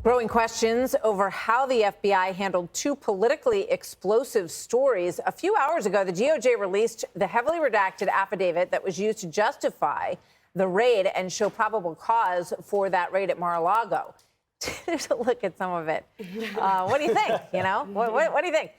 Growing questions over how the FBI handled two politically explosive stories. A few hours ago, the DOJ released the heavily redacted affidavit that was used to justify the raid and show probable cause for that raid at Mar-a-Lago. Take a look at some of it. What do you think? What do you think?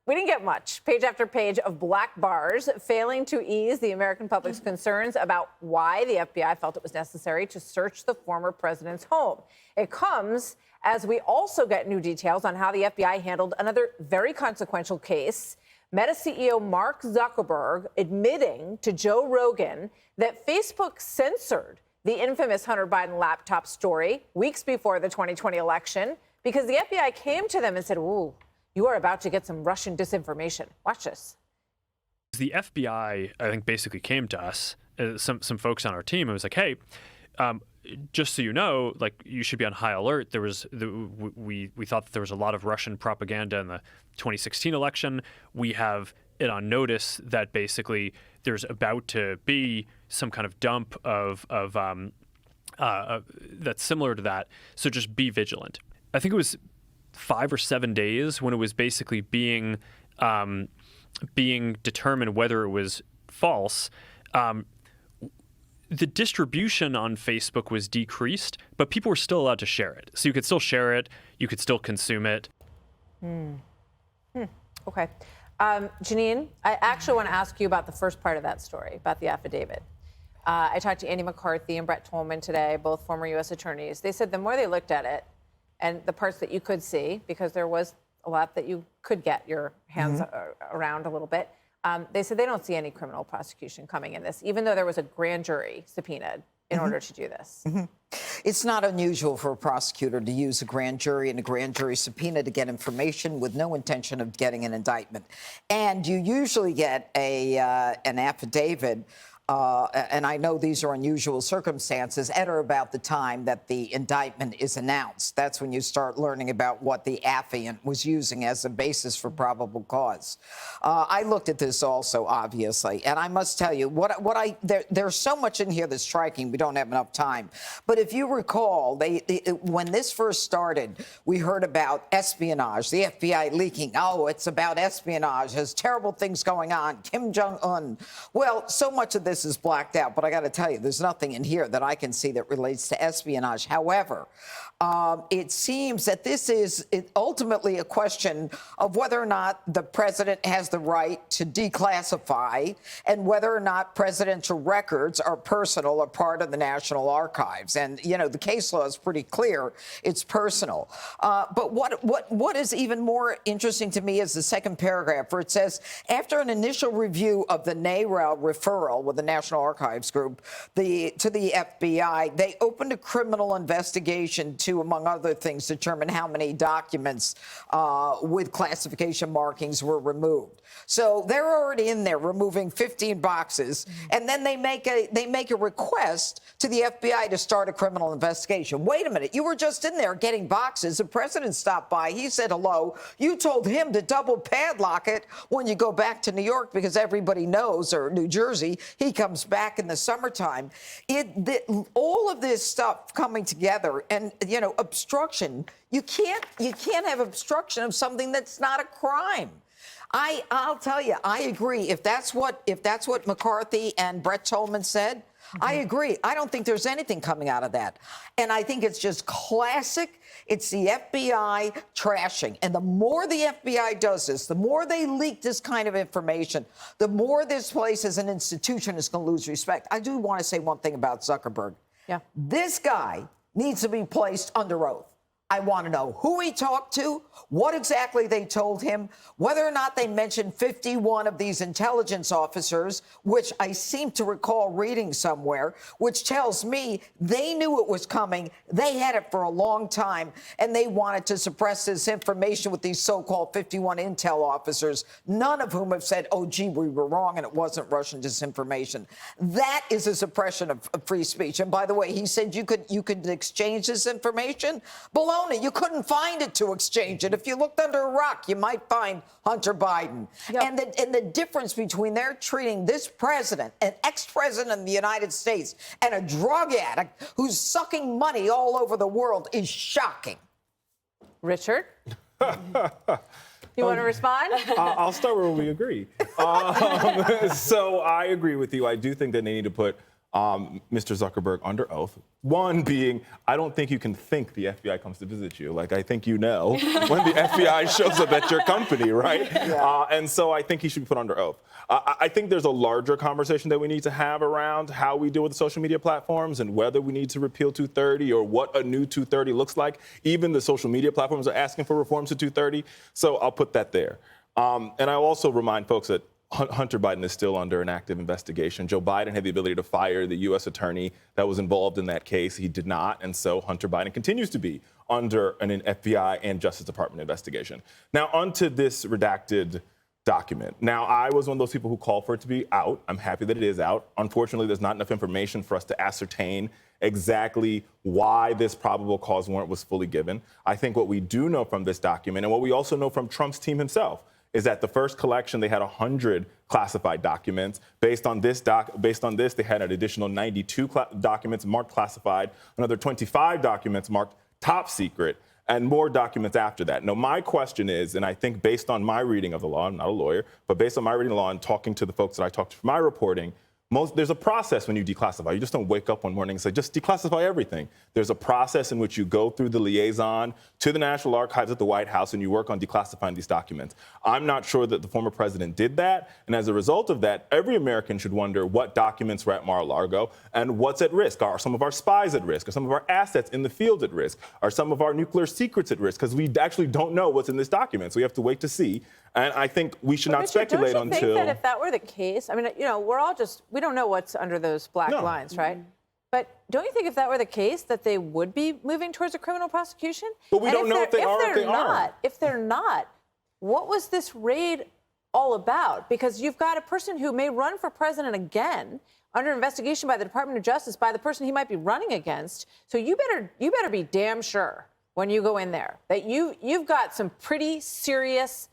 We didn't get much. Page after page of black bars failing to ease the American public's concerns about why the FBI felt it was necessary to search the former president's home. It comes as we also get new details on how the FBI handled another very consequential case. Meta CEO Mark Zuckerberg admitting to Joe Rogan that Facebook censored the infamous Hunter Biden laptop story weeks before the 2020 election because the FBI came to them and said, "Ooh, you are about to get some Russian disinformation. Watch this." The FBI, I think, basically came to us, some folks on our team, and was like, "Hey, just so you know, like, you should be on high alert. There was we thought that there was a lot of Russian propaganda in the 2016 election. We have it on notice that basically there's about to be some kind of dump of that's similar to that. So just be vigilant." I think it was 5 or 7 days when it was basically being determined whether it was false. The distribution on Facebook was decreased, but people were still allowed to share it. So you could still share it, you could still consume it. Okay. Janine, I actually want to ask you about the first part of that story, about the affidavit. I talked to Andy McCarthy and Brett Tolman today, both former U.S. attorneys. They said the more they looked at it, and the parts that you could see, because there was a lot that you could get your hands around a little bit, they said they don't see any criminal prosecution coming in this, even though there was a grand jury subpoenaed in order to do this. It's not unusual for a prosecutor to use a grand jury and a grand jury subpoena to get information with no intention of getting an indictment. And you usually get an affidavit, and I know these are unusual circumstances, at or about the time that the indictment is announced. That's when you start learning about what the affiant was using as a basis for probable cause. I looked at this also, obviously, and I must tell you, there's so much in here that's striking. We don't have enough time. But if you recall, when this first started, we heard about espionage, the FBI leaking. Oh, it's about espionage. There's terrible things going on. Kim Jong-un. Well, so much of this is blacked out, but I got to tell you, there's nothing in here that I can see that relates to espionage. However, it seems that this is ultimately a question of whether or not the president has the right to declassify and whether or not presidential records are personal or part of the National Archives. And, you know, the case law is pretty clear. It's personal. But what is even more interesting to me is the second paragraph, where it says, after an initial review of the NARA referral with the National Archives Group to the FBI, they opened a criminal investigation to, among other things, determine how many documents with classification markings were removed. So they're already in there removing 15 boxes, and then they make a request to the FBI to start a criminal investigation. Wait a minute, you were just in there getting boxes. The president stopped by. He said hello. You told him to double padlock it when you go back to New York, because everybody knows, or New Jersey, he comes back in the summertime. All of this stuff coming together, and, you know, obstruction. You can't have obstruction of something that's not a crime. I'll tell you, I agree. If that's what McCarthy and Brett Tolman said, I agree. I don't think there's anything coming out of that. And I think it's just classic. It's the FBI trashing. And the more the FBI does this, the more they leak this kind of information, the more this place as an institution is going to lose respect. I do want to say one thing about Zuckerberg. Yeah. This guy needs to be placed under oath. I want to know who he talked to, what exactly they told him, whether or not they mentioned 51 of these intelligence officers, which I seem to recall reading somewhere, which tells me they knew it was coming. They had it for a long time, and they wanted to suppress this information with these so-called 51 intel officers, none of whom have said, oh, gee, we were wrong and it wasn't Russian disinformation. That is a suppression of free speech. And by the way, he said you could exchange this information. Below own it. You couldn't find it to exchange it. If you looked under a rock, you might find Hunter Biden. Yep. And the difference between their treating this president, an ex-president of the United States, and a drug addict who's sucking money all over the world is shocking. Richard? You want to respond? I'll start where we agree. So I agree with you. I do think that they need to put Mr. Zuckerberg under oath. One being, I don't think you can think the FBI comes to visit you. Like, I think you know when the FBI shows up at your company, right? Yeah. And so I think he should be put under oath. I think there's a larger conversation that we need to have around how we deal with the social media platforms and whether we need to repeal 230 or what a new 230 looks like. Even the social media platforms are asking for reforms to 230. So I'll put that there. And I'll also remind folks that Hunter Biden is still under an active investigation. Joe Biden had the ability to fire the U.S. attorney that was involved in that case. He did not. And so Hunter Biden continues to be under an FBI and Justice Department investigation. Now, onto this redacted document. Now, I was one of those people who called for it to be out. I'm happy that it is out. Unfortunately, there's not enough information for us to ascertain exactly why this probable cause warrant was fully given. I think what we do know from this document, and what we also know from Trump's team himself, is that the first collection, they had 100 classified documents. Based on this, they had an additional 92 documents marked classified, another 25 documents marked top secret, and more documents after that. Now, my question is, and I think based on my reading of the law, I'm not a lawyer, but based on my reading of the law and talking to the folks that I talked to for my reporting, there's a process when you declassify. You just don't wake up one morning and say, just declassify everything. There's a process in which you go through the liaison to the National Archives at the White House and you work on declassifying these documents. I'm not sure that the former president did that. And as a result of that, every American should wonder what documents were at Mar-a-Lago and what's at risk. Are some of our spies at risk? Are some of our assets in the field at risk? Are some of our nuclear secrets at risk? Because we actually don't know what's in this document. So we have to wait to see. And I think we should not speculate until. Don't you think that if that were the case, I mean, you know, we don't know what's under those black lines, right? But don't you think if that were the case that they would be moving towards a criminal prosecution? But we don't know if they are or if they aren't. If they're not, what was this raid all about? Because you've got a person who may run for president again under investigation by the Department of Justice by the person he might be running against. So you better be damn sure when you go in there that you've got some pretty serious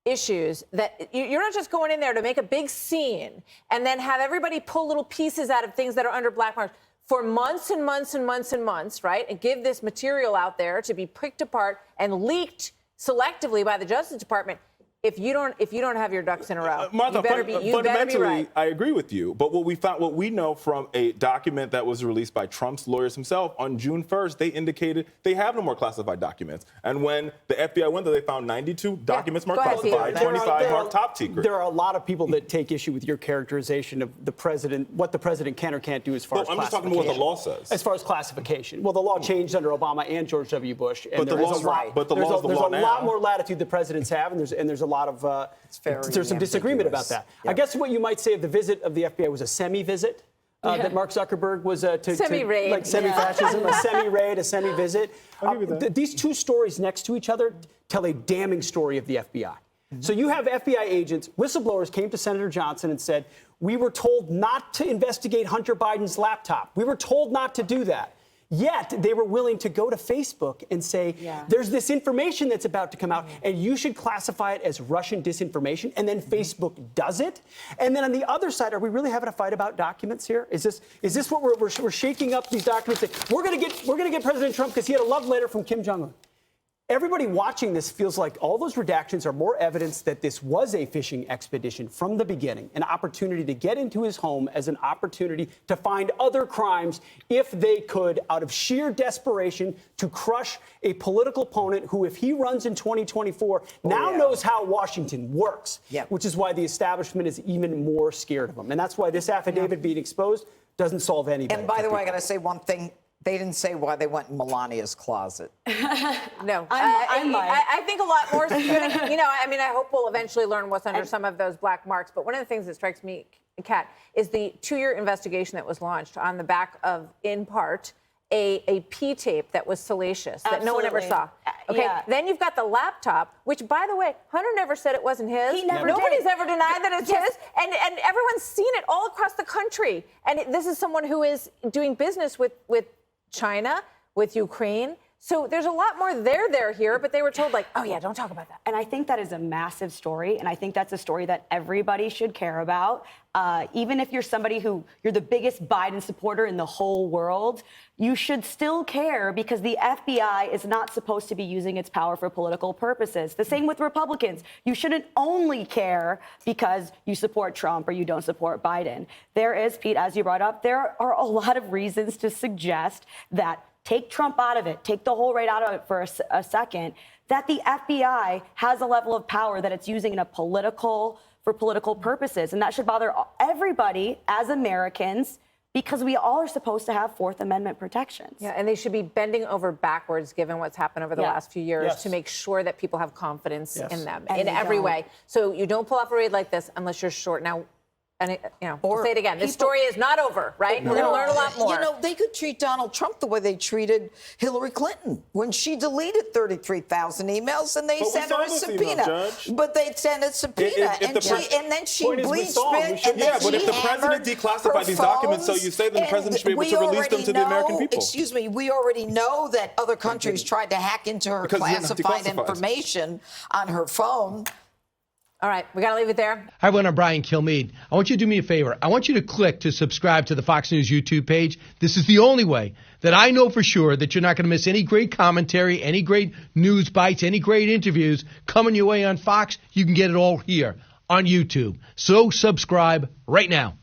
issues, that you're not just going in there to make a big scene and then have everybody pull little pieces out of things that are under black marks for months and months and months and months, right? And give this material out there to be picked apart and leaked selectively by the Justice Department. If you don't have your ducks in a row, Martha, you better be right. I agree with you. But what we know from a document that was released by Trump's lawyers himself on June 1st, they indicated they have no more classified documents. And when the FBI went there, they found 92 documents marked classified, 25 marked top secret. There are a lot of people that take issue with your characterization of the president, what the president can or can't do as far as I'm just classification. talking about what the law says. As far as classification. Well, the law changed under Obama and George W. Bush. And But there's a lot more latitude the presidents have, and there's a lot of there's some disagreement about that. Yep. I guess what you might say of the visit of the FBI was a semi-visit. That Mark Zuckerberg was semi-raid, like semi-fascism, a semi-raid, a semi-visit. These two stories next to each other tell a damning story of the FBI. So you have FBI agents, whistleblowers came to Senator Johnson and said, we were told not to investigate Hunter Biden's laptop. We were told not to do that. Yet they were willing to go to Facebook and say, there's this information that's about to come out, and you should classify it as Russian disinformation. And then Facebook does it. And then on the other side, are we really having a fight about documents here? Is this what we're shaking up these documents? We're going to get President Trump because he had a love letter from Kim Jong-un. Everybody watching this feels like all those redactions are more evidence that this was a fishing expedition from the beginning, an opportunity to get into his home as an opportunity to find other crimes if they could, out of sheer desperation, to crush a political opponent who, if he runs in 2024, knows how Washington works, which is why the establishment is even more scared of him. And that's why this affidavit being exposed doesn't solve anything. And by the way, I got to say one thing. They didn't say why they went in Melania's closet. No. I think a lot more, you know, I mean, I hope we'll eventually learn what's under some of those black marks. But one of the things that strikes me, Kat, is the 2-year investigation that was launched on the back of, in part, a P-tape that was salacious, that no one ever saw. Okay. Then you've got the laptop, which, by the way, Hunter never said it wasn't his. He never Nobody's did. ever denied that it's his. And everyone's seen it all across the country. And this is someone who is doing business with China, with Ukraine. So there's a lot more there here, but they were told, like, oh, yeah, don't talk about that. And I think that is a massive story, and I think that's a story that everybody should care about. Even if you're somebody you're the biggest Biden supporter in the whole world, you should still care because the FBI is not supposed to be using its power for political purposes. The same with Republicans. You shouldn't only care because you support Trump or you don't support Biden. There is, Pete, as you brought up, there are a lot of reasons to suggest that take Trump out of it, take the whole right out of it for a second, that the FBI has a level of power that it's using for political purposes. And that should bother everybody as Americans because we all are supposed to have Fourth Amendment protections. Yeah, and they should be bending over backwards, given what's happened over the last few years, Yes. to make sure that people have confidence Yes. in them And in they every don't. way. So you don't pull off a raid like this unless you're short. Now, and Or I'll say it again, this story is not over, right? We're going to learn a lot more. You know, they could treat Donald Trump the way they treated Hillary Clinton when she deleted 33,000 emails and they But we sent saw her a those subpoena. emails, Judge. But they'd send a subpoena, and then she Point is, we bleached saw 'em. We it. should- And then Yeah, but if she the president hammered declassified her these documents, so phones, you say that the and president should be able we to release them already to the American know- people. Excuse me, we already know that other countries tried to hack into her Because they're not classified declassified. information on her phone. All right, we got to leave it there. Hi, everyone. I'm Brian Kilmeade. I want you to do me a favor. I want you to click to subscribe to the Fox News YouTube page. This is the only way that I know for sure that you're not going to miss any great commentary, any great news bites, any great interviews coming your way on Fox. You can get it all here on YouTube. So subscribe right now.